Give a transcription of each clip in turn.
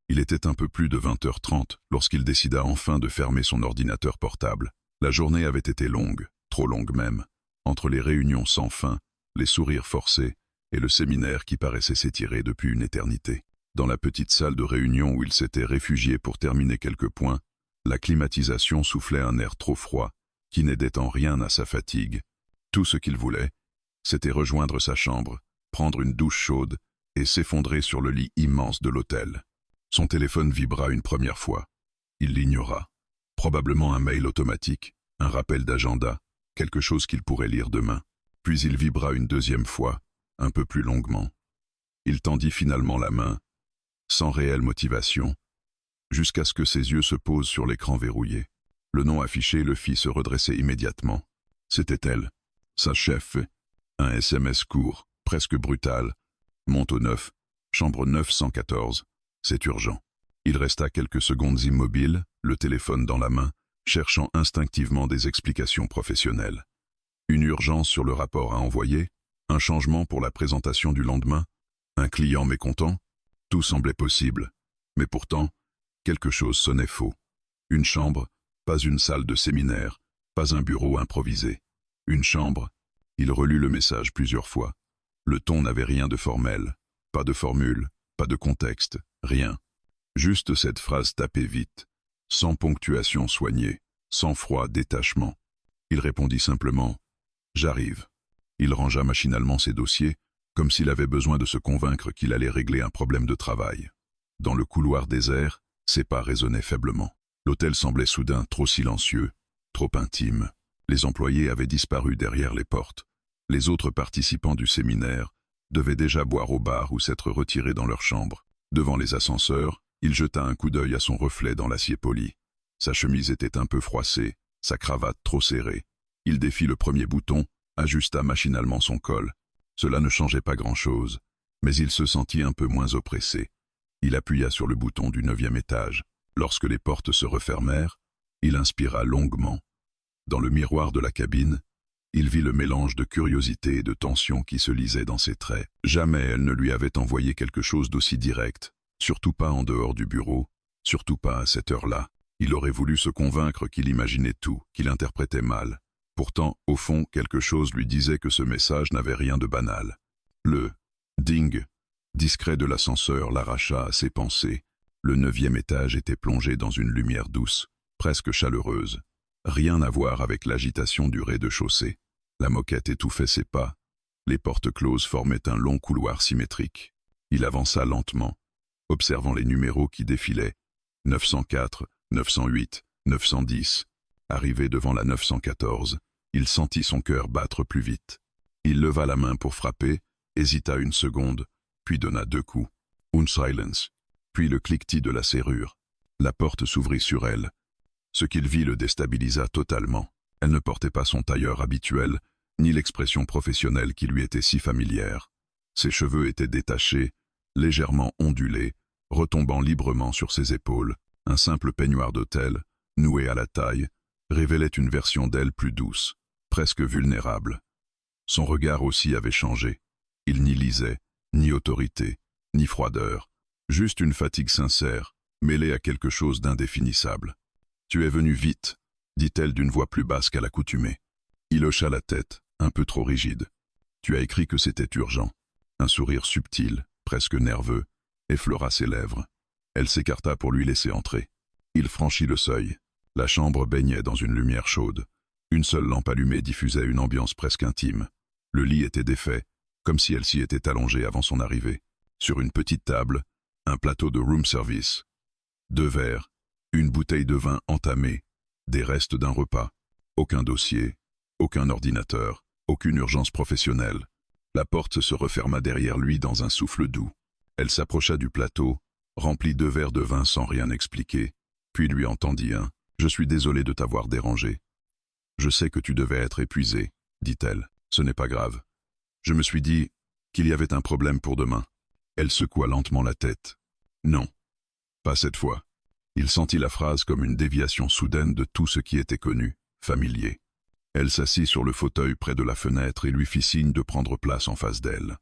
Il était un peu plus de 20h30 lorsqu'il décida enfin de fermer son ordinateur portable. La journée avait été longue, trop longue même, entre les réunions sans fin, les sourires forcés et le séminaire qui paraissait s'étirer depuis une éternité. Dans la petite salle de réunion où il s'était réfugié pour terminer quelques points, la climatisation soufflait un air trop froid qui n'aidait en rien à sa fatigue. Tout ce qu'il voulait, c'était rejoindre sa chambre, prendre une douche chaude et s'effondrer sur le lit immense de l'hôtel. Son téléphone vibra une première fois. Il l'ignora. Probablement un mail automatique, un rappel d'agenda, quelque chose qu'il pourrait lire demain. Puis il vibra une deuxième fois, un peu plus longuement. Il tendit finalement la main, sans réelle motivation, jusqu'à ce que ses yeux se posent sur l'écran verrouillé. Le nom affiché le fit se redresser immédiatement. C'était elle, sa chef. Un SMS court, presque brutal. Monte au 9, chambre 914. C'est urgent. Il resta quelques secondes immobile, le téléphone dans la main, cherchant instinctivement des explications professionnelles. Une urgence sur le rapport à envoyer, un changement pour la présentation du lendemain, un client mécontent, tout semblait possible. Mais pourtant, quelque chose sonnait faux. Une chambre, pas une salle de séminaire, pas un bureau improvisé. Une chambre. Il relut le message plusieurs fois. Le ton n'avait rien de formel, pas de formule, pas de contexte, rien. Juste cette phrase tapée vite, sans ponctuation soignée, sans froid détachement. Il répondit simplement « J'arrive ». Il rangea machinalement ses dossiers, comme s'il avait besoin de se convaincre qu'il allait régler un problème de travail. Dans le couloir désert, ses pas résonnaient faiblement. L'hôtel semblait soudain trop silencieux, trop intime. Les employés avaient disparu derrière les portes. Les autres participants du séminaire devaient déjà boire au bar ou s'être retirés dans leur chambre. Devant les ascenseurs, il jeta un coup d'œil à son reflet dans l'acier poli. Sa chemise était un peu froissée, sa cravate trop serrée. Il défit le premier bouton, ajusta machinalement son col. Cela ne changeait pas grand-chose, mais il se sentit un peu moins oppressé. Il appuya sur le bouton du 9e étage. Lorsque les portes se refermèrent, il inspira longuement. Dans le miroir de la cabine, il vit le mélange de curiosité et de tension qui se lisait dans ses traits. Jamais elle ne lui avait envoyé quelque chose d'aussi direct, surtout pas en dehors du bureau, surtout pas à cette heure-là. Il aurait voulu se convaincre qu'il imaginait tout, qu'il interprétait mal. Pourtant, au fond, quelque chose lui disait que ce message n'avait rien de banal. Le ding discret de l'ascenseur l'arracha à ses pensées. Le 9e étage était plongé dans une lumière douce, presque chaleureuse. Rien à voir avec l'agitation du rez-de-chaussée. La moquette étouffait ses pas. Les portes closes formaient un long couloir symétrique. Il avança lentement, observant les numéros qui défilaient. 904, 908, 910. Arrivé devant la 914, il sentit son cœur battre plus vite. Il leva la main pour frapper, hésita une seconde, puis donna 2 coups. Un silence. Puis le cliquetis de la serrure. La porte s'ouvrit sur elle. Ce qu'il vit le déstabilisa totalement. Elle ne portait pas son tailleur habituel, ni l'expression professionnelle qui lui était si familière. Ses cheveux étaient détachés, légèrement ondulés, retombant librement sur ses épaules. Un simple peignoir d'hôtel, noué à la taille, révélait une version d'elle plus douce, presque vulnérable. Son regard aussi avait changé. Il n'y lisait, ni autorité, ni froideur, juste une fatigue sincère, mêlée à quelque chose d'indéfinissable. « Tu es venu vite », dit-elle d'une voix plus basse qu'à l'accoutumée. Il hocha la tête, un peu trop rigide. « Tu as écrit que c'était urgent. » Un sourire subtil, presque nerveux, effleura ses lèvres. Elle s'écarta pour lui laisser entrer. Il franchit le seuil. La chambre baignait dans une lumière chaude. Une seule lampe allumée diffusait une ambiance presque intime. Le lit était défait, comme si elle s'y était allongée avant son arrivée. Sur une petite table, un plateau de room service. 2 verres, une bouteille de vin entamée, des restes d'un repas. Aucun dossier, aucun ordinateur, aucune urgence professionnelle. La porte se referma derrière lui dans un souffle doux. Elle s'approcha du plateau, remplit 2 verres de vin sans rien expliquer, puis lui entendit un « Je suis désolé de t'avoir dérangé. Je sais que tu devais être épuisé, dit-elle. Ce n'est pas grave. Je me suis dit qu'il y avait un problème pour demain. » Elle secoua lentement la tête. Non, pas cette fois. Il sentit la phrase comme une déviation soudaine de tout ce qui était connu, familier. Elle s'assit sur le fauteuil près de la fenêtre et lui fit signe de prendre place en face d'elle.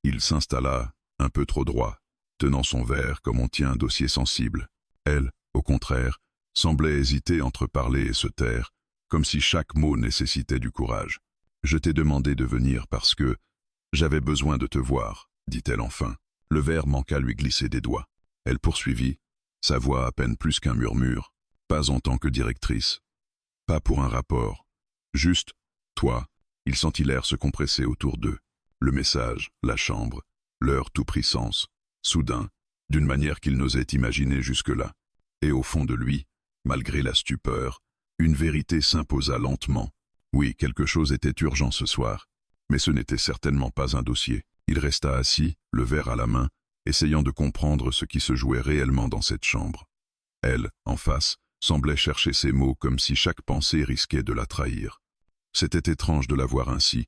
Il s'installa, un peu trop droit, tenant son verre comme on tient un dossier sensible. Elle, au contraire, semblait hésiter entre parler et se taire, comme si chaque mot nécessitait du courage. « Je t'ai demandé de venir parce que j'avais besoin de te voir, dit-elle enfin. Le verre manqua lui glisser des doigts. Elle poursuivit, sa voix à peine plus qu'un murmure. Pas en tant que directrice. Pas pour un rapport. Juste, toi. Il sentit l'air se compresser autour d'eux. Le message, la chambre, l'heure tout prit sens. Soudain, d'une manière qu'il n'osait imaginer jusque-là. Et au fond de lui, malgré la stupeur, une vérité s'imposa lentement. Oui, quelque chose était urgent ce soir, mais ce n'était certainement pas un dossier. Il resta assis, le verre à la main, essayant de comprendre ce qui se jouait réellement dans cette chambre. Elle, en face, semblait chercher ses mots comme si chaque pensée risquait de la trahir. C'était étrange de la voir ainsi.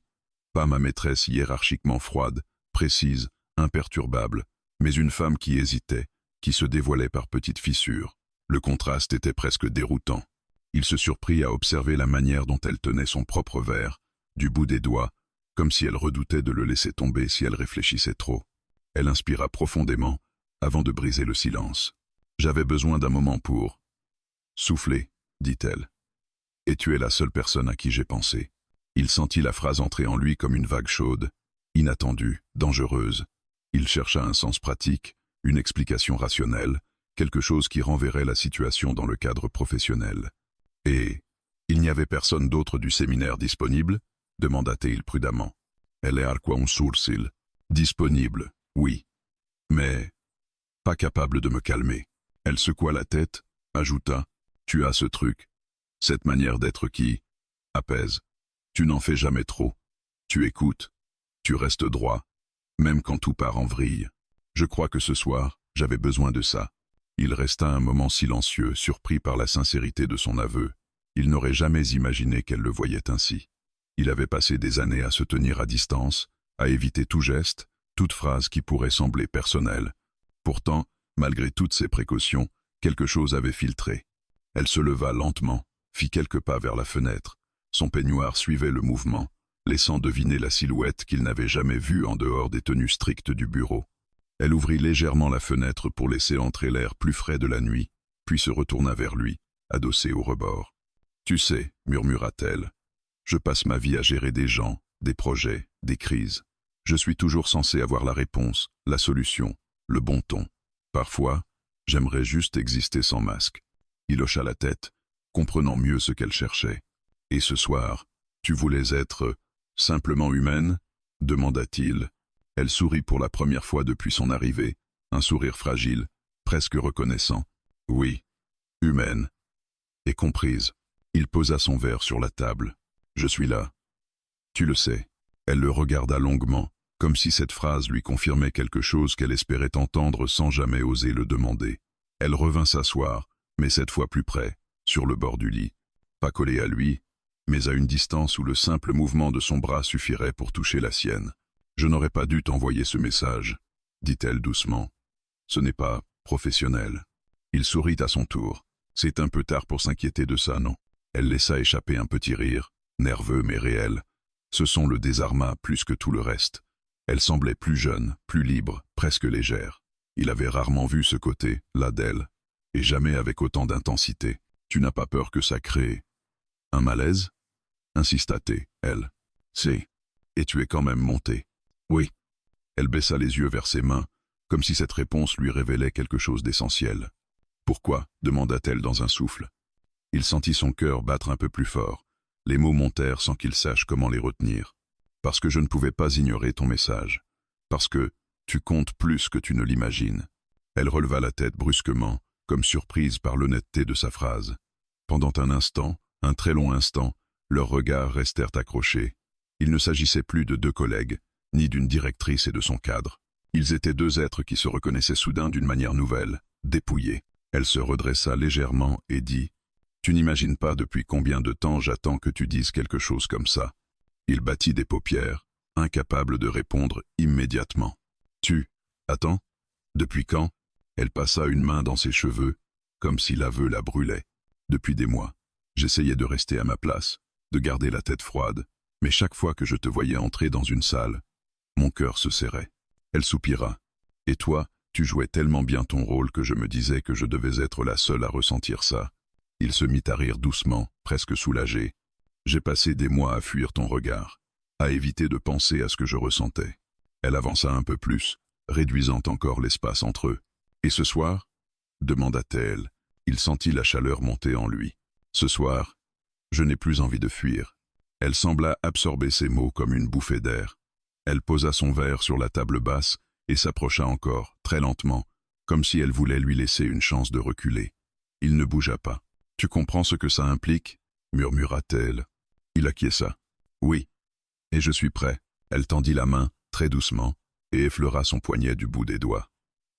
Pas ma maîtresse hiérarchiquement froide, précise, imperturbable, mais une femme qui hésitait, qui se dévoilait par petites fissures. Le contraste était presque déroutant. Il se surprit à observer la manière dont elle tenait son propre verre, du bout des doigts, comme si elle redoutait de le laisser tomber si elle réfléchissait trop. Elle inspira profondément, avant de briser le silence. « J'avais besoin d'un moment pour souffler, dit-elle. Et tu es la seule personne à qui j'ai pensé. » Il sentit la phrase entrer en lui comme une vague chaude, inattendue, dangereuse. Il chercha un sens pratique, une explication rationnelle, quelque chose qui renverrait la situation dans le cadre professionnel. « Et il n'y avait personne d'autre du séminaire disponible ?» demanda-t-il prudemment. Elle est quoi un sourcil. Disponible, oui. Mais pas capable de me calmer. Elle secoua la tête, ajouta, tu as ce truc, cette manière d'être qui apaise. Tu n'en fais jamais trop. Tu écoutes, tu restes droit, même quand tout part en vrille. Je crois que ce soir, j'avais besoin de ça. Il resta un moment silencieux, surpris par la sincérité de son aveu. Il n'aurait jamais imaginé qu'elle le voyait ainsi. Il avait passé des années à se tenir à distance, à éviter tout geste, toute phrase qui pourrait sembler personnelle. Pourtant, malgré toutes ces précautions, quelque chose avait filtré. Elle se leva lentement, fit quelques pas vers la fenêtre. Son peignoir suivait le mouvement, laissant deviner la silhouette qu'il n'avait jamais vue en dehors des tenues strictes du bureau. Elle ouvrit légèrement la fenêtre pour laisser entrer l'air plus frais de la nuit, puis se retourna vers lui, adossée au rebord. « Tu sais, murmura-t-elle, je passe ma vie à gérer des gens, des projets, des crises. Je suis toujours censé avoir la réponse, la solution, le bon ton. Parfois, j'aimerais juste exister sans masque. » Il hocha la tête, comprenant mieux ce qu'elle cherchait. « Et ce soir, tu voulais être simplement humaine ?» demanda-t-il. Elle sourit pour la première fois depuis son arrivée, un sourire fragile, presque reconnaissant. « Oui, humaine. Et comprise. » Il posa son verre sur la table. « Je suis là. Tu le sais. » Elle le regarda longuement, comme si cette phrase lui confirmait quelque chose qu'elle espérait entendre sans jamais oser le demander. Elle revint s'asseoir, mais cette fois plus près, sur le bord du lit. Pas collée à lui, mais à une distance où le simple mouvement de son bras suffirait pour toucher la sienne. « Je n'aurais pas dû t'envoyer ce message, » dit-elle doucement. « Ce n'est pas professionnel. » Il sourit à son tour. « C'est un peu tard pour s'inquiéter de ça, non ?» Elle laissa échapper un petit rire, nerveux mais réel. Ce son le désarma plus que tout le reste. Elle semblait plus jeune, plus libre, presque légère. Il avait rarement vu ce côté, là d'elle, et jamais avec autant d'intensité. « Tu n'as pas peur que ça crée un malaise ?» insista-t-elle, elle. « C'est. Et tu es quand même montée. » « Oui. » Elle baissa les yeux vers ses mains, comme si cette réponse lui révélait quelque chose d'essentiel. « Pourquoi ?» demanda-t-elle dans un souffle. Il sentit son cœur battre un peu plus fort. Les mots montèrent sans qu'il sache comment les retenir. « Parce que je ne pouvais pas ignorer ton message. Parce que tu comptes plus que tu ne l'imagines. » Elle releva la tête brusquement, comme surprise par l'honnêteté de sa phrase. Pendant un instant, un très long instant, leurs regards restèrent accrochés. Il ne s'agissait plus de deux collègues, ni d'une directrice et de son cadre. Ils étaient deux êtres qui se reconnaissaient soudain d'une manière nouvelle, dépouillés. Elle se redressa légèrement et dit « Tu n'imagines pas depuis combien de temps j'attends que tu dises quelque chose comme ça. » Il battit des paupières, incapable de répondre immédiatement. « Tu attends ? Depuis quand ?» Elle passa une main dans ses cheveux, comme si l'aveu la brûlait. « Depuis des mois. J'essayais de rester à ma place, de garder la tête froide, mais chaque fois que je te voyais entrer dans une salle, mon cœur se serrait. » Elle soupira. « Et toi, Tu jouais tellement bien ton rôle que je me disais que je devais être la seule à ressentir ça. Il se mit à rire doucement, presque soulagé. J'ai passé des mois à fuir ton regard, à éviter de penser à ce que je ressentais. Elle avança un peu plus, réduisant encore l'espace entre eux. Et ce soir? Demanda-t-elle. Il sentit la chaleur monter en lui. Ce soir, je n'ai plus envie de fuir. Elle sembla absorber ses mots comme une bouffée d'air. Elle posa son verre sur la table basse et s'approcha encore, très lentement, comme si elle voulait lui laisser une chance de reculer. Il ne bougea pas. « Tu comprends ce que ça implique ?» murmura-t-elle. Il acquiesça. « Oui. Et je suis prêt. » Elle tendit la main, très doucement, et effleura son poignet du bout des doigts.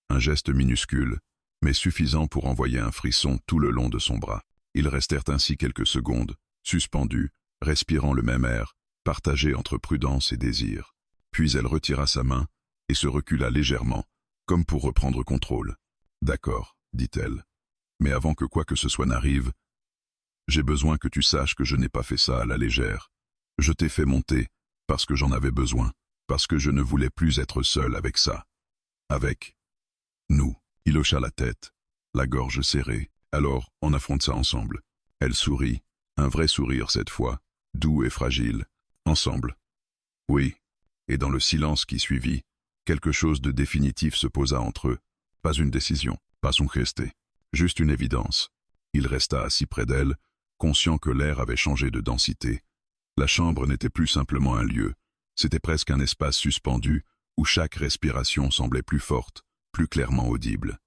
Un geste minuscule, mais suffisant pour envoyer un frisson tout le long de son bras. Ils restèrent ainsi quelques secondes, suspendus, respirant le même air, partagés entre prudence et désir. Puis elle retira sa main et se recula légèrement, comme pour reprendre contrôle. « D'accord, dit-elle. Mais avant que quoi que ce soit n'arrive, j'ai besoin que tu saches que je n'ai pas fait ça à la légère. Je t'ai fait monter parce que j'en avais besoin, parce que je ne voulais plus être seul avec ça. Avec nous. » Il hocha la tête, la gorge serrée. « Alors, on affronte ça ensemble. » Elle sourit, un vrai sourire cette fois, doux et fragile. « Ensemble. » Oui. Et dans le silence qui suivit, quelque chose de définitif se posa entre eux. Pas une décision, pas son geste, juste une évidence. Il resta assis près d'elle, conscient que l'air avait changé de densité. La chambre n'était plus simplement un lieu, c'était presque un espace suspendu où chaque respiration semblait plus forte, plus clairement audible.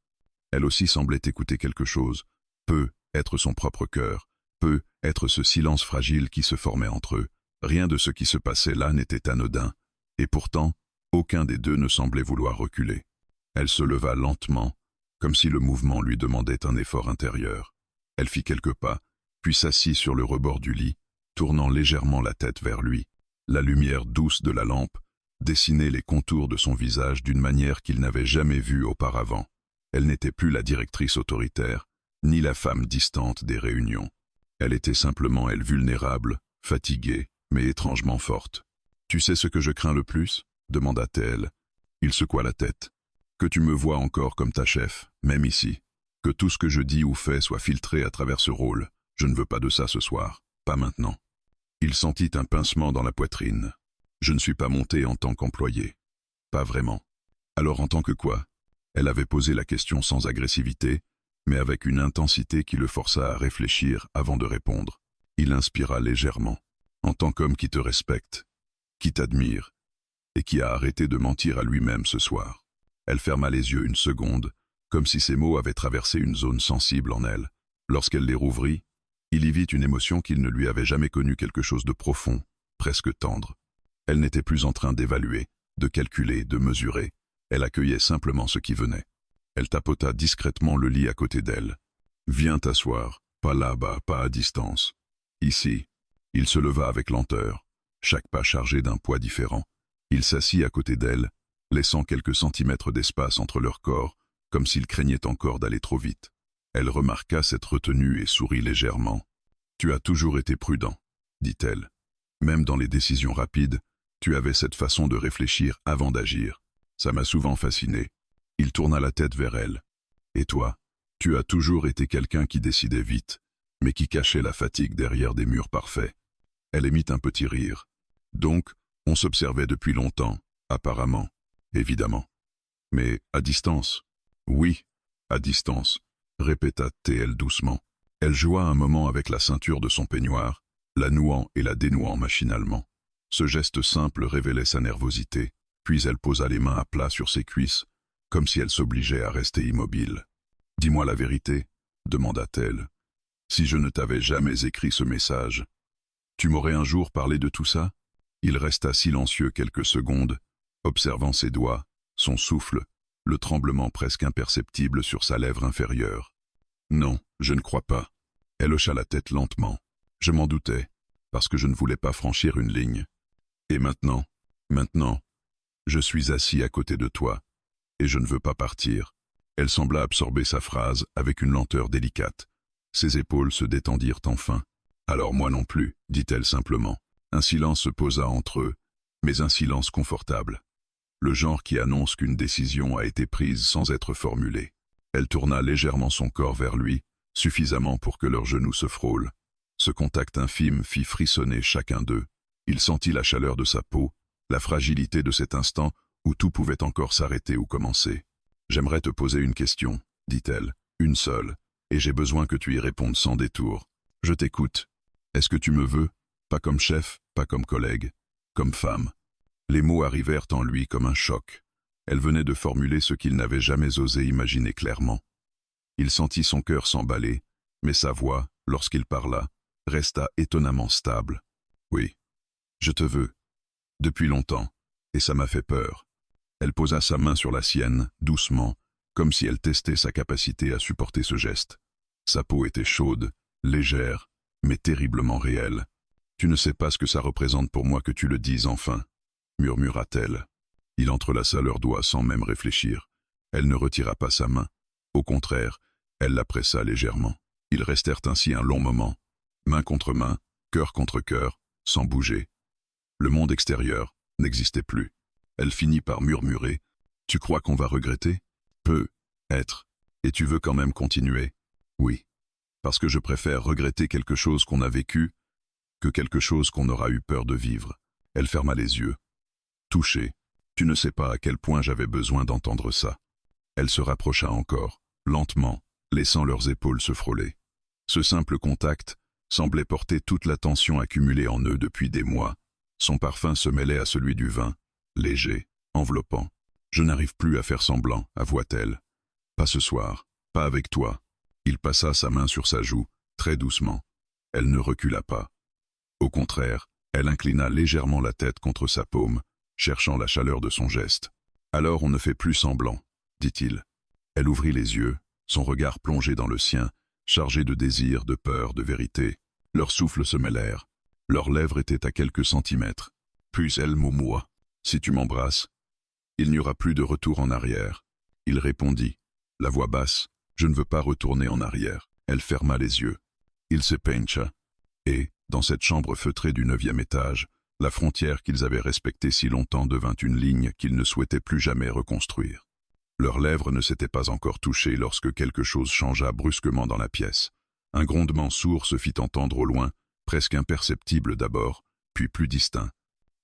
Elle aussi semblait écouter quelque chose, peut être son propre cœur, peut être ce silence fragile qui se formait entre eux. Rien de ce qui se passait là n'était anodin, et pourtant, aucun des deux ne semblait vouloir reculer. Elle se leva lentement, comme si le mouvement lui demandait un effort intérieur. Elle fit quelques pas, puis s'assit sur le rebord du lit, tournant légèrement la tête vers lui. La lumière douce de la lampe dessinait les contours de son visage d'une manière qu'il n'avait jamais vue auparavant. Elle n'était plus la directrice autoritaire, ni la femme distante des réunions. Elle était simplement elle vulnérable, fatiguée, mais étrangement forte. « Tu sais ce que je crains le plus ?» demanda-t-elle. Il secoua la tête. « Que tu me vois encore comme ta chef, même ici. Que tout ce que je dis ou fais soit filtré à travers ce rôle. Je ne veux pas de ça ce soir, pas maintenant. » Il sentit un pincement dans la poitrine. « Je ne suis pas monté en tant qu'employé. »« Pas vraiment. »« Alors en tant que quoi ?» Elle avait posé la question sans agressivité, mais avec une intensité qui le força à réfléchir avant de répondre. Il inspira légèrement. « En tant qu'homme qui te respecte, qui t'admire, et qui a arrêté de mentir à lui-même ce soir. » Elle ferma les yeux une seconde, comme si ces mots avaient traversé une zone sensible en elle. Lorsqu'elle les rouvrit, il y vit une émotion qu'il ne lui avait jamais connue, quelque chose de profond, presque tendre. Elle n'était plus en train d'évaluer, de calculer, de mesurer. Elle accueillait simplement ce qui venait. Elle tapota discrètement le lit à côté d'elle. « Viens t'asseoir, pas là-bas, pas à distance. Ici. » Il se leva avec lenteur, chaque pas chargé d'un poids différent. Il s'assit à côté d'elle, laissant quelques centimètres d'espace entre leurs corps, comme s'il craignait encore d'aller trop vite. Elle remarqua cette retenue et sourit légèrement. « Tu as toujours été prudent, » dit-elle. « Même dans les décisions rapides, tu avais cette façon de réfléchir avant d'agir. Ça m'a souvent fasciné. » Il tourna la tête vers elle. « Et toi, tu as toujours été quelqu'un qui décidait vite, mais qui cachait la fatigue derrière des murs parfaits. » Elle émit un petit rire. « Donc, on s'observait depuis longtemps, apparemment, évidemment. Mais à distance. »« Oui, à distance, » répéta-t-elle doucement. Elle joua un moment avec la ceinture de son peignoir, la nouant et la dénouant machinalement. Ce geste simple révélait sa nervosité, puis elle posa les mains à plat sur ses cuisses, comme si elle s'obligeait à rester immobile. « Dis-moi la vérité, » demanda-t-elle. « Si je ne t'avais jamais écrit ce message, tu m'aurais un jour parlé de tout ça ?» Il resta silencieux quelques secondes, observant ses doigts, son souffle, le tremblement presque imperceptible sur sa lèvre inférieure. « Non, je ne crois pas. » Elle hocha la tête lentement. « Je m'en doutais, parce que je ne voulais pas franchir une ligne. Et maintenant, je suis assis à côté de toi, et je ne veux pas partir. » Elle sembla absorber sa phrase avec une lenteur délicate. Ses épaules se détendirent enfin. « Alors moi non plus, » dit-elle simplement. Un silence se posa entre eux, mais un silence confortable. le genre qui annonce qu'une décision a été prise sans être formulée. Elle tourna légèrement son corps vers lui, suffisamment pour que leurs genoux se frôlent. Ce contact infime fit frissonner chacun d'eux. Il sentit la chaleur de sa peau, la fragilité de cet instant où tout pouvait encore s'arrêter ou commencer. « J'aimerais te poser une question, » dit-elle, « une seule, et j'ai besoin que tu y répondes sans détour. Je t'écoute. Est-ce que tu me veux? Pas comme chef, pas comme collègue, comme femme. » Les mots arrivèrent en lui comme un choc. Elle venait de formuler ce qu'il n'avait jamais osé imaginer clairement. Il sentit son cœur s'emballer, mais sa voix, lorsqu'il parla, resta étonnamment stable. « Oui, je te veux. Depuis longtemps, et ça m'a fait peur. » Elle posa sa main sur la sienne, doucement, comme si elle testait sa capacité à supporter ce geste. Sa peau était chaude, légère, mais terriblement réelle. « Tu ne sais pas ce que ça représente pour moi que tu le dises enfin, » murmura-t-elle. Il entrelaça leurs doigts sans même réfléchir. Elle ne retira pas sa main. Au contraire, elle la pressa légèrement. Ils restèrent ainsi un long moment, main contre main, cœur contre cœur, sans bouger. Le monde extérieur n'existait plus. Elle finit par murmurer. « Tu crois qu'on va regretter? Peut être. Et tu veux quand même continuer? Oui. Parce que je préfère regretter quelque chose qu'on a vécu que quelque chose qu'on aura eu peur de vivre. » Elle ferma les yeux. Touchée, tu ne sais pas à quel point j'avais besoin d'entendre ça. Elle se rapprocha encore, lentement, laissant leurs épaules se frôler. Ce simple contact semblait porter toute la tension accumulée en eux depuis des mois. Son parfum se mêlait à celui du vin, léger, enveloppant. « Je n'arrive plus à faire semblant, » avoua-t-elle. « Pas ce soir, pas avec toi. » Il passa sa main sur sa joue, très doucement. Elle ne recula pas. Au contraire, elle inclina légèrement la tête contre sa paume, cherchant la chaleur de son geste. « Alors on ne fait plus semblant, » dit-il. Elle ouvrit les yeux, son regard plongé dans le sien, chargé de désir, de peur, de vérité. Leurs souffles se mêlèrent. Leurs lèvres étaient à quelques centimètres. Puis elle murmura. « Si tu m'embrasses, il n'y aura plus de retour en arrière. » Il répondit, la voix basse. « Je ne veux pas retourner en arrière. » Elle ferma les yeux. Il se pencha. Et, dans cette chambre feutrée du 9e étage, la frontière qu'ils avaient respectée si longtemps devint une ligne qu'ils ne souhaitaient plus jamais reconstruire. Leurs lèvres ne s'étaient pas encore touchées lorsque quelque chose changea brusquement dans la pièce. Un grondement sourd se fit entendre au loin, presque imperceptible d'abord, puis plus distinct.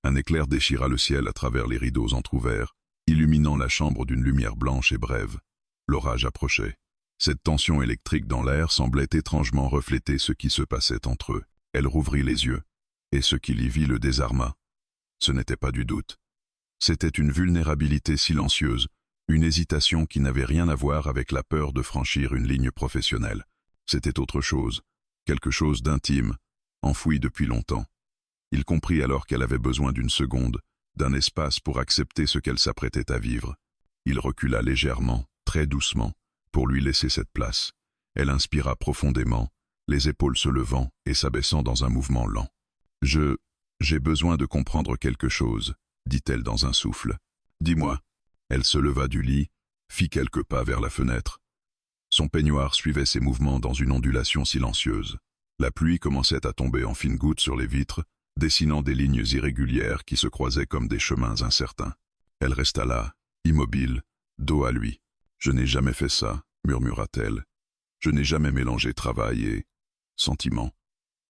Un éclair déchira le ciel à travers les rideaux entr'ouverts, illuminant la chambre d'une lumière blanche et brève. L'orage approchait. Cette tension électrique dans l'air semblait étrangement refléter ce qui se passait entre eux. Elle rouvrit les yeux, et ce qu'il y vit le désarma. Ce n'était pas du doute. C'était une vulnérabilité silencieuse, une hésitation qui n'avait rien à voir avec la peur de franchir une ligne professionnelle. C'était autre chose, quelque chose d'intime, enfoui depuis longtemps. Il comprit alors qu'elle avait besoin d'une seconde, d'un espace pour accepter ce qu'elle s'apprêtait à vivre. Il recula légèrement, très doucement, pour lui laisser cette place. Elle inspira profondément, les épaules se levant et s'abaissant dans un mouvement lent. « J'ai besoin de comprendre quelque chose, » dit-elle dans un souffle. « Dis-moi. » Elle se leva du lit, fit quelques pas vers la fenêtre. Son peignoir suivait ses mouvements dans une ondulation silencieuse. La pluie commençait à tomber en fines gouttes sur les vitres, dessinant des lignes irrégulières qui se croisaient comme des chemins incertains. Elle resta là, immobile, dos à lui. « Je n'ai jamais fait ça, » murmura-t-elle. « Je n'ai jamais mélangé travail et sentiment.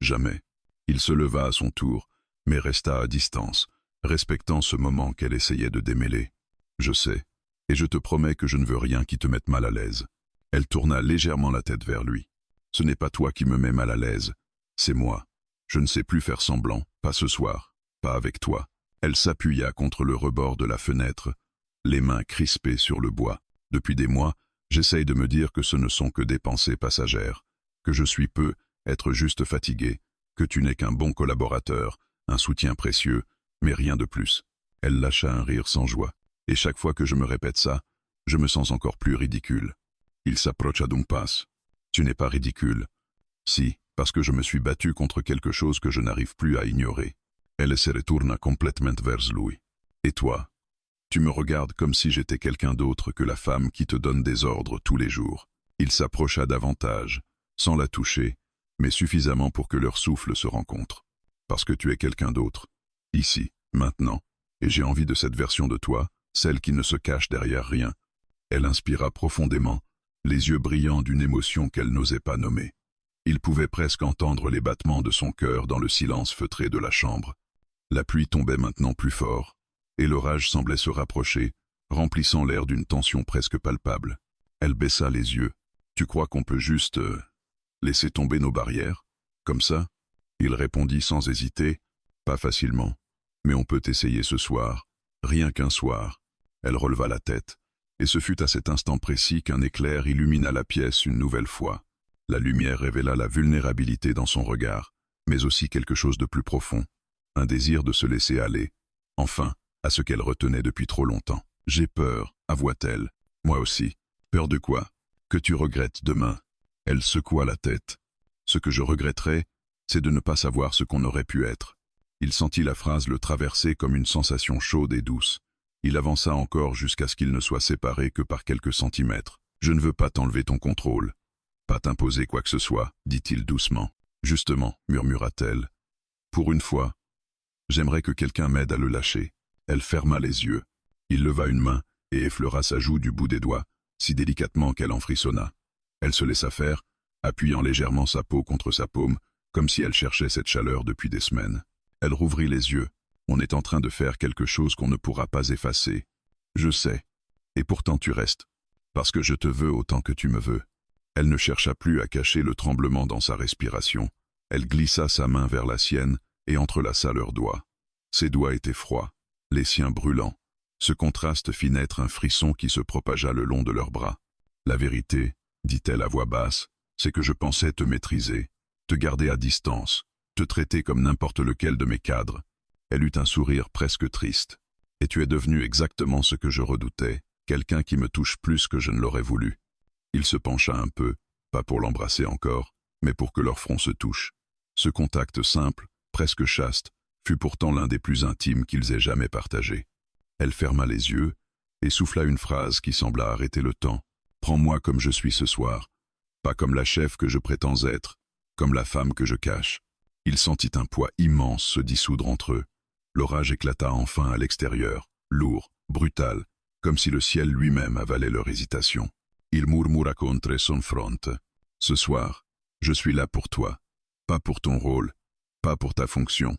Jamais. » Il se leva à son tour, mais resta à distance, respectant ce moment qu'elle essayait de démêler. « Je sais, et je te promets que je ne veux rien qui te mette mal à l'aise. » Elle tourna légèrement la tête vers lui. « Ce n'est pas toi qui me mets mal à l'aise, c'est moi. Je ne sais plus faire semblant, pas ce soir, pas avec toi. » Elle s'appuya contre le rebord de la fenêtre, les mains crispées sur le bois. « Depuis des mois, j'essaye de me dire que ce ne sont que des pensées passagères, que je suis peu, être juste fatigué, que tu n'es qu'un bon collaborateur, un soutien précieux, mais rien de plus. » Elle lâcha un rire sans joie. « Et chaque fois que je me répète ça, je me sens encore plus ridicule. » Il s'approcha d'un pas. « Tu n'es pas ridicule. » « Si, parce que je me suis battu contre quelque chose que je n'arrive plus à ignorer. » Elle se retourna complètement vers lui. « Et toi? Tu me regardes comme si j'étais quelqu'un d'autre que la femme qui te donne des ordres tous les jours. » Il s'approcha davantage, sans la toucher, mais suffisamment pour que leurs souffles se rencontrent. « Parce que tu es quelqu'un d'autre. Ici, maintenant. Et j'ai envie de cette version de toi, celle qui ne se cache derrière rien. Elle inspira profondément, les yeux brillants d'une émotion qu'elle n'osait pas nommer. Il pouvait presque entendre les battements de son cœur dans le silence feutré de la chambre. La pluie tombait maintenant plus fort, et l'orage semblait se rapprocher, remplissant l'air d'une tension presque palpable. Elle baissa les yeux. « Tu crois qu'on peut juste laisser tomber nos barrières, comme ça ?» Il répondit sans hésiter. « Pas facilement, mais on peut essayer ce soir, rien qu'un soir. » Elle releva la tête, et ce fut à cet instant précis qu'un éclair illumina la pièce une nouvelle fois. La lumière révéla la vulnérabilité dans son regard, mais aussi quelque chose de plus profond, un désir de se laisser aller, enfin, à ce qu'elle retenait depuis trop longtemps. « J'ai peur, avoua-t-elle. Moi aussi. Peur de quoi? Que tu regrettes demain ?» Elle secoua la tête. « Ce que je regretterais, c'est de ne pas savoir ce qu'on aurait pu être. » Il sentit la phrase le traverser comme une sensation chaude et douce. Il avança encore jusqu'à ce qu'ils ne soient séparés que par quelques centimètres. « Je ne veux pas t'enlever ton contrôle. Pas t'imposer quoi que ce soit, dit-il doucement. Justement, murmura-t-elle. Pour une fois, j'aimerais que quelqu'un m'aide à le lâcher. Elle ferma les yeux. Il leva une main et effleura sa joue du bout des doigts, si délicatement qu'elle en frissonna. Elle se laissa faire, appuyant légèrement sa peau contre sa paume, comme si elle cherchait cette chaleur depuis des semaines. Elle rouvrit les yeux. On est en train de faire quelque chose qu'on ne pourra pas effacer. Je sais. Et pourtant tu restes. Parce que je te veux autant que tu me veux. Elle ne chercha plus à cacher le tremblement dans sa respiration. Elle glissa sa main vers la sienne et entrelaça leurs doigts. Ses doigts étaient froids, les siens brûlants. Ce contraste fit naître un frisson qui se propagea le long de leurs bras. « La vérité, dit-elle à voix basse, c'est que je pensais te maîtriser, te garder à distance, te traiter comme n'importe lequel de mes cadres. » Elle eut un sourire presque triste. « Et tu es devenu exactement ce que je redoutais, quelqu'un qui me touche plus que je ne l'aurais voulu. » Il se pencha un peu, pas pour l'embrasser encore, mais pour que leurs fronts se touchent. Ce contact simple, presque chaste, fut pourtant l'un des plus intimes qu'ils aient jamais partagés. Elle ferma les yeux et souffla une phrase qui sembla arrêter le temps. « Prends-moi comme je suis ce soir, pas comme la chef que je prétends être, comme la femme que je cache. » Il sentit un poids immense se dissoudre entre eux. L'orage éclata enfin à l'extérieur, lourd, brutal, comme si le ciel lui-même avalait leur hésitation. Il murmura contre son front. « Ce soir, je suis là pour toi, pas pour ton rôle, pas pour ta fonction.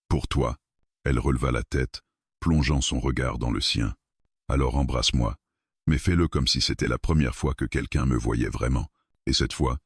Pour toi. » Elle releva la tête, plongeant son regard dans le sien. « Alors embrasse-moi, mais fais-le comme si c'était la première fois que quelqu'un me voyait vraiment. » Et cette fois,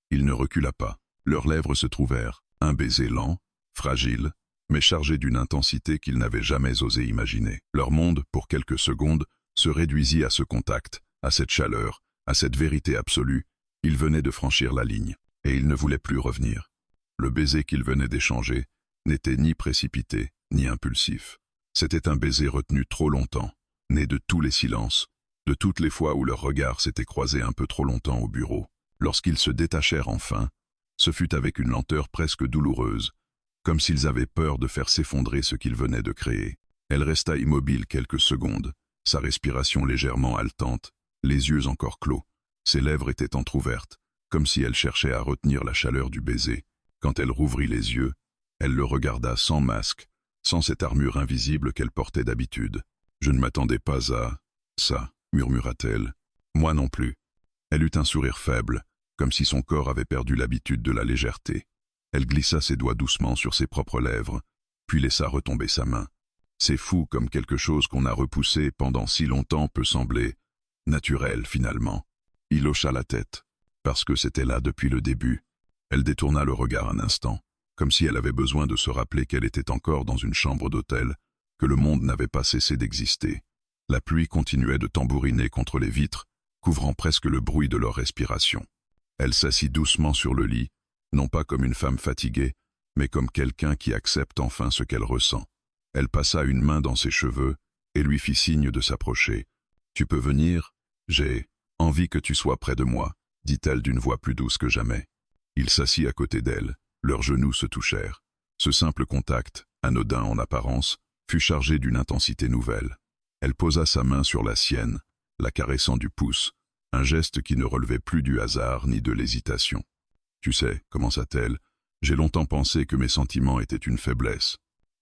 il ne recula pas. Leurs lèvres se trouvèrent, un baiser lent, fragile, mais chargé d'une intensité qu'ils n'avaient jamais osé imaginer. Leur monde, pour quelques secondes, se réduisit à ce contact, à cette chaleur, à cette vérité absolue. Ils venaient de franchir la ligne, et ils ne voulaient plus revenir. Le baiser qu'ils venaient d'échanger n'était ni précipité, ni impulsif. C'était un baiser retenu trop longtemps, né de tous les silences, de toutes les fois où leurs regards s'étaient croisés un peu trop longtemps au bureau. Lorsqu'ils se détachèrent enfin, ce fut avec une lenteur presque douloureuse, comme s'ils avaient peur de faire s'effondrer ce qu'ils venaient de créer. Elle resta immobile quelques secondes, sa respiration légèrement haletante, les yeux encore clos. Ses lèvres étaient entr'ouvertes, comme si elle cherchait à retenir la chaleur du baiser. Quand elle rouvrit les yeux, elle le regarda sans masque, sans cette armure invisible qu'elle portait d'habitude. « Je ne m'attendais pas à ça, » murmura-t-elle. « Moi non plus. » Elle eut un sourire faible, comme si son corps avait perdu l'habitude de la légèreté. Elle glissa ses doigts doucement sur ses propres lèvres, puis laissa retomber sa main. C'est fou comme quelque chose qu'on a repoussé pendant si longtemps peut sembler naturel finalement. Il hocha la tête, parce que c'était là depuis le début. Elle détourna le regard un instant, comme si elle avait besoin de se rappeler qu'elle était encore dans une chambre d'hôtel, que le monde n'avait pas cessé d'exister. La pluie continuait de tambouriner contre les vitres, couvrant presque le bruit de leur respiration. Elle s'assit doucement sur le lit, non pas comme une femme fatiguée, mais comme quelqu'un qui accepte enfin ce qu'elle ressent. Elle passa une main dans ses cheveux et lui fit signe de s'approcher. « Tu peux venir? J'ai envie que tu sois près de moi, » dit-elle d'une voix plus douce que jamais. Il s'assit à côté d'elle, leurs genoux se touchèrent. Ce simple contact, anodin en apparence, fut chargé d'une intensité nouvelle. Elle posa sa main sur la sienne, la caressant du pouce, un geste qui ne relevait plus du hasard ni de l'hésitation. « Tu sais, commença-t-elle, j'ai longtemps pensé que mes sentiments étaient une faiblesse. »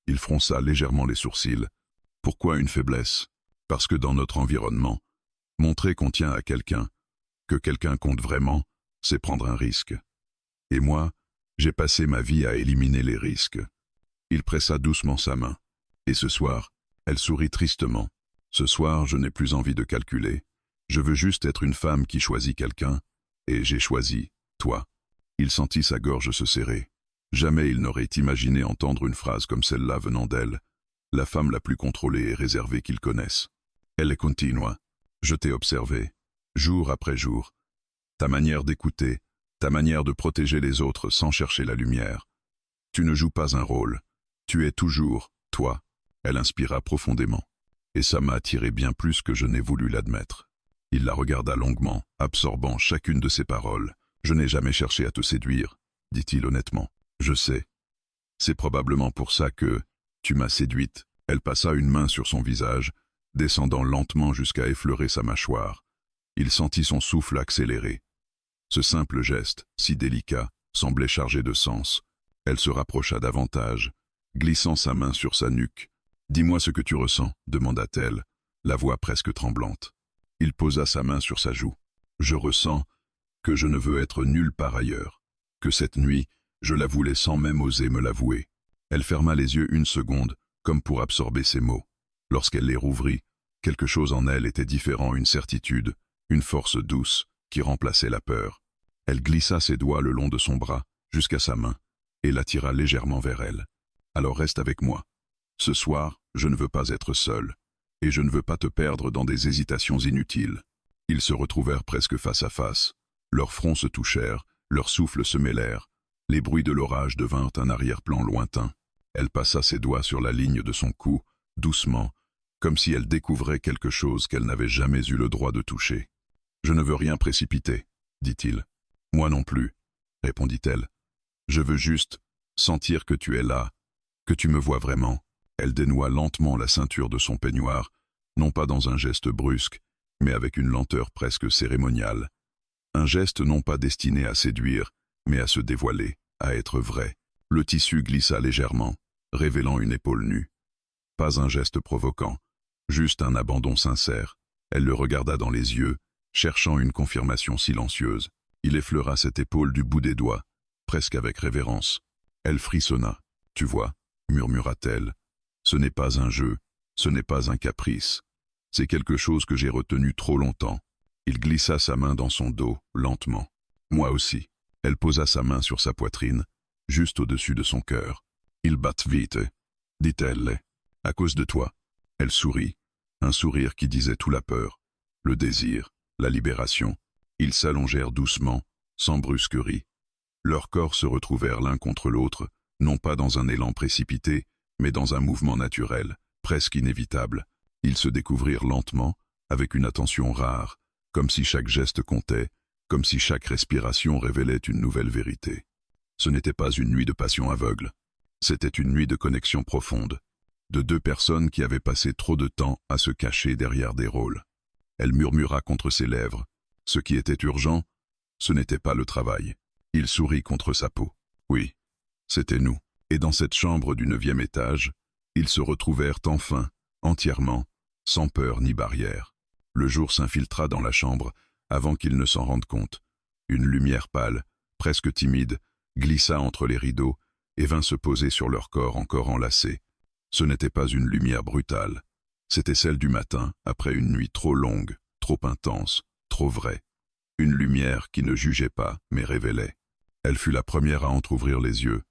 Il fronça légèrement les sourcils. « Pourquoi une faiblesse ?» Parce que dans notre environnement, montrer qu'on tient à quelqu'un, que quelqu'un compte vraiment, c'est prendre un risque. Et moi, j'ai passé ma vie à éliminer les risques. Il pressa doucement sa main. Et ce soir, elle sourit tristement. Ce soir, je n'ai plus envie de calculer. Je veux juste être une femme qui choisit quelqu'un, et j'ai choisi, toi. Il sentit sa gorge se serrer. Jamais il n'aurait imaginé entendre une phrase comme celle-là venant d'elle, la femme la plus contrôlée et réservée qu'il connaisse. Elle continua. Je t'ai observé, jour après jour. Ta manière d'écouter, ta manière de protéger les autres sans chercher la lumière. Tu ne joues pas un rôle. Tu es toujours, toi. Elle inspira profondément. Et ça m'a attiré bien plus que je n'ai voulu l'admettre. Il la regarda longuement, absorbant chacune de ses paroles. Je n'ai jamais cherché à te séduire, dit-il honnêtement. Je sais. C'est probablement pour ça que tu m'as séduite. Elle passa une main sur son visage, descendant lentement jusqu'à effleurer sa mâchoire. Il sentit son souffle accélérer. Ce simple geste, si délicat, semblait chargé de sens. Elle se rapprocha davantage, glissant sa main sur sa nuque. « Dis-moi ce que tu ressens » demanda-t-elle, la voix presque tremblante. Il posa sa main sur sa joue. « Je ressens que je ne veux être nulle part ailleurs, que cette nuit, je la voulais sans même oser me l'avouer. » Elle ferma les yeux une seconde, comme pour absorber ses mots. Lorsqu'elle les rouvrit, quelque chose en elle était différent, une certitude, une force douce, qui remplaçait la peur. Elle glissa ses doigts le long de son bras, jusqu'à sa main, et l'attira légèrement vers elle. « Alors reste avec moi. Ce soir, je ne veux pas être seul, et je ne veux pas te perdre dans des hésitations inutiles. » Ils se retrouvèrent presque face à face. Leurs fronts se touchèrent, leurs souffles se mêlèrent. Les bruits de l'orage devinrent un arrière-plan lointain. Elle passa ses doigts sur la ligne de son cou, doucement, comme si elle découvrait quelque chose qu'elle n'avait jamais eu le droit de toucher. « Je ne veux rien précipiter, » dit-il. « Moi non plus, » répondit-elle. « Je veux juste sentir que tu es là, que tu me vois vraiment. » Elle dénoua lentement la ceinture de son peignoir, non pas dans un geste brusque, mais avec une lenteur presque cérémoniale. Un geste non pas destiné à séduire, mais à se dévoiler, à être vrai. Le tissu glissa légèrement, révélant une épaule nue. Pas un geste provoquant, juste un abandon sincère. Elle le regarda dans les yeux, cherchant une confirmation silencieuse. Il effleura cette épaule du bout des doigts, presque avec révérence. Elle frissonna. « Tu vois » murmura-t-elle. « Ce n'est pas un jeu, ce n'est pas un caprice. C'est quelque chose que j'ai retenu trop longtemps. » Il glissa sa main dans son dos, lentement. « Moi aussi. » Elle posa sa main sur sa poitrine, juste au-dessus de son cœur. « Il bat vite, » dit-elle. « À cause de toi. » Elle sourit, un sourire qui disait tout la peur, le désir, la libération. Ils s'allongèrent doucement, sans brusquerie. Leurs corps se retrouvèrent l'un contre l'autre, non pas dans un élan précipité, mais dans un mouvement naturel, presque inévitable. Ils se découvrirent lentement, avec une attention rare, comme si chaque geste comptait, comme si chaque respiration révélait une nouvelle vérité. Ce n'était pas une nuit de passion aveugle. C'était une nuit de connexion profonde, de deux personnes qui avaient passé trop de temps à se cacher derrière des rôles. Elle murmura contre ses lèvres. Ce qui était urgent, ce n'était pas le travail. Il sourit contre sa peau. Oui, c'était nous. Et dans cette chambre du 9e étage, ils se retrouvèrent enfin, entièrement, sans peur ni barrière. Le jour s'infiltra dans la chambre avant qu'ils ne s'en rendent compte. Une lumière pâle, presque timide, glissa entre les rideaux et vint se poser sur leur corps encore enlacés. Ce n'était pas une lumière brutale. C'était celle du matin, après une nuit trop longue, trop intense, trop vraie. Une lumière qui ne jugeait pas, mais révélait. Elle fut la première à entr'ouvrir les yeux.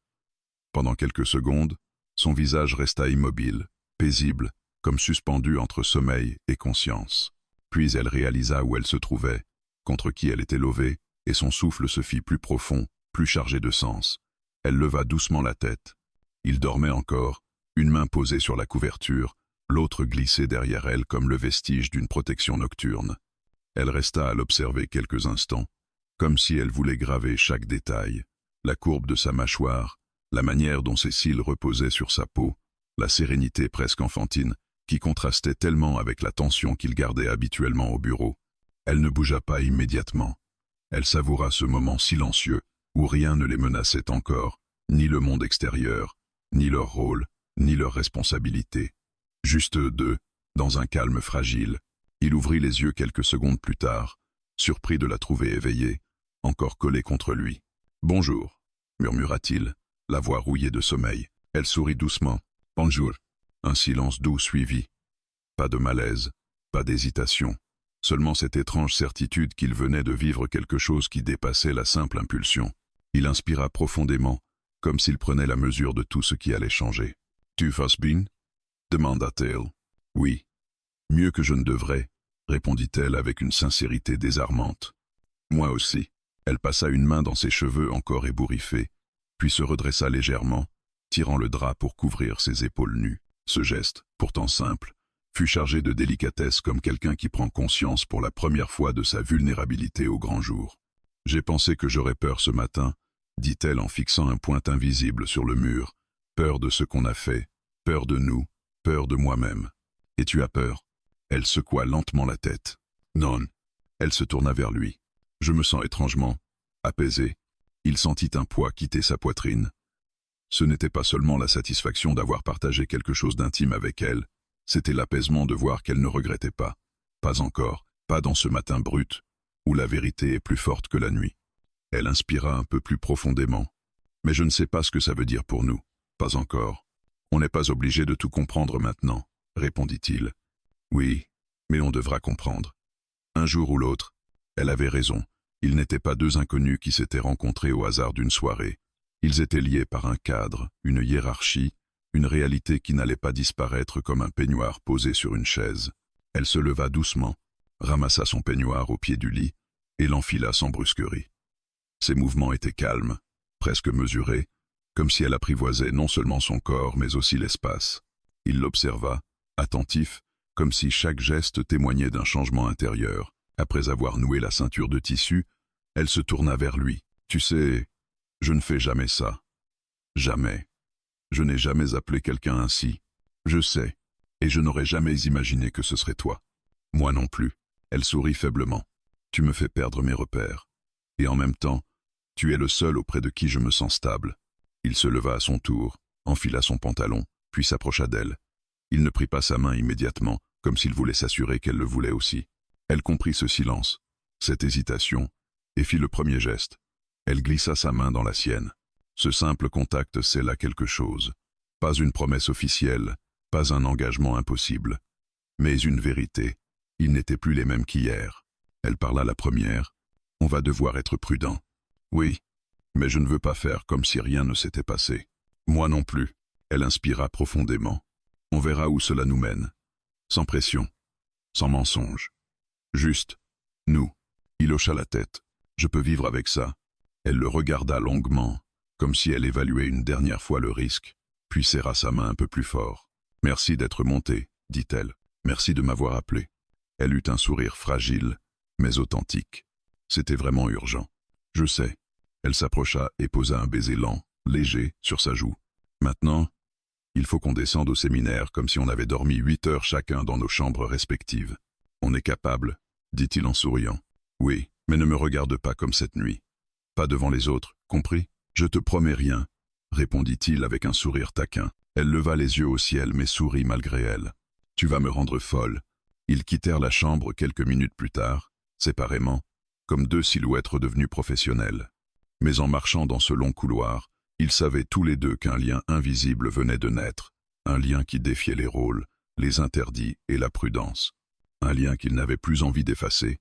Pendant quelques secondes, son visage resta immobile, paisible, comme suspendu entre sommeil et conscience. Puis elle réalisa où elle se trouvait, contre qui elle était levée, et son souffle se fit plus profond, plus chargé de sens. Elle leva doucement la tête. Il dormait encore, une main posée sur la couverture, l'autre glissée derrière elle comme le vestige d'une protection nocturne. Elle resta à l'observer quelques instants, comme si elle voulait graver chaque détail, la courbe de sa mâchoire, la manière dont ses cils reposaient sur sa peau, la sérénité presque enfantine qui contrastait tellement avec la tension qu'il gardait habituellement au bureau. Elle ne bougea pas immédiatement. Elle savoura ce moment silencieux où rien ne les menaçait encore, ni le monde extérieur, ni leur rôle, ni leur responsabilité. Juste eux deux, dans un calme fragile. Il ouvrit les yeux quelques secondes plus tard, surpris de la trouver éveillée, encore collée contre lui. « Bonjour, murmura-t-il, la voix rouillée de sommeil. Elle sourit doucement. « Bonjour. » Un silence doux suivit. Pas de malaise, pas d'hésitation. Seulement cette étrange certitude qu'il venait de vivre quelque chose qui dépassait la simple impulsion. Il inspira profondément, comme s'il prenait la mesure de tout ce qui allait changer. « Tu vas bien » demanda-t-elle. « Oui. Mieux que je ne devrais, » répondit-elle avec une sincérité désarmante. « Moi aussi. » Elle passa une main dans ses cheveux encore ébouriffés, puis se redressa légèrement, tirant le drap pour couvrir ses épaules nues. Ce geste, pourtant simple, fut chargé de délicatesse comme quelqu'un qui prend conscience pour la première fois de sa vulnérabilité au grand jour. « J'ai pensé que j'aurais peur ce matin, » dit-elle en fixant un point invisible sur le mur. « Peur de ce qu'on a fait, peur de nous, peur de moi-même. Et tu as peur ?» Elle secoua lentement la tête. « Non. » Elle se tourna vers lui. « Je me sens étrangement apaisé. » Il sentit un poids quitter sa poitrine. Ce n'était pas seulement la satisfaction d'avoir partagé quelque chose d'intime avec elle, c'était l'apaisement de voir qu'elle ne regrettait pas. Pas encore, pas dans ce matin brut, où la vérité est plus forte que la nuit. Elle inspira un peu plus profondément. « Mais je ne sais pas ce que ça veut dire pour nous. Pas encore. On n'est pas obligé de tout comprendre maintenant, » répondit-il. « Oui, mais on devra comprendre. Un jour ou l'autre. » Elle avait raison. Ils n'étaient pas deux inconnus qui s'étaient rencontrés au hasard d'une soirée. Ils étaient liés par un cadre, une hiérarchie, une réalité qui n'allait pas disparaître comme un peignoir posé sur une chaise. Elle se leva doucement, ramassa son peignoir au pied du lit et l'enfila sans brusquerie. Ses mouvements étaient calmes, presque mesurés, comme si elle apprivoisait non seulement son corps mais aussi l'espace. Il l'observa, attentif, comme si chaque geste témoignait d'un changement intérieur. Après avoir noué la ceinture de tissu, elle se tourna vers lui. « Tu sais, je ne fais jamais ça. Jamais. Je n'ai jamais appelé quelqu'un ainsi. Je sais, et je n'aurais jamais imaginé que ce serait toi. Moi non plus. » Elle sourit faiblement. « Tu me fais perdre mes repères. Et en même temps, tu es le seul auprès de qui je me sens stable. » Il se leva à son tour, enfila son pantalon, puis s'approcha d'elle. Il ne prit pas sa main immédiatement, comme s'il voulait s'assurer qu'elle le voulait aussi. Elle comprit ce silence, cette hésitation, et fit le premier geste. Elle glissa sa main dans la sienne. Ce simple contact scella quelque chose. Pas une promesse officielle, pas un engagement impossible, mais une vérité. Ils n'étaient plus les mêmes qu'hier. Elle parla la première. « On va devoir être prudent. »« Oui, mais je ne veux pas faire comme si rien ne s'était passé. »« Moi non plus. » Elle inspira profondément. « On verra où cela nous mène. Sans pression, sans mensonge. Juste, nous. » Il hocha la tête. « Je peux vivre avec ça. » Elle le regarda longuement, comme si elle évaluait une dernière fois le risque, puis serra sa main un peu plus fort. « Merci d'être monté, » dit-elle. « Merci de m'avoir appelé. » Elle eut un sourire fragile, mais authentique. C'était vraiment urgent. « Je sais. » Elle s'approcha et posa un baiser lent, léger, sur sa joue. « Maintenant, il faut qu'on descende au séminaire comme si on avait dormi 8 heures chacun dans nos chambres respectives. On est capable, dit-il en souriant. Oui, mais ne me regarde pas comme cette nuit. Pas devant les autres, compris? Je te promets rien, répondit-il avec un sourire taquin. Elle leva les yeux au ciel mais sourit malgré elle. Tu vas me rendre folle. Ils quittèrent la chambre quelques minutes plus tard, séparément, comme deux silhouettes redevenues professionnelles. Mais en marchant dans ce long couloir, ils savaient tous les deux qu'un lien invisible venait de naître, un lien qui défiait les rôles, les interdits et la prudence. Un lien qu'ils n'avaient plus envie d'effacer,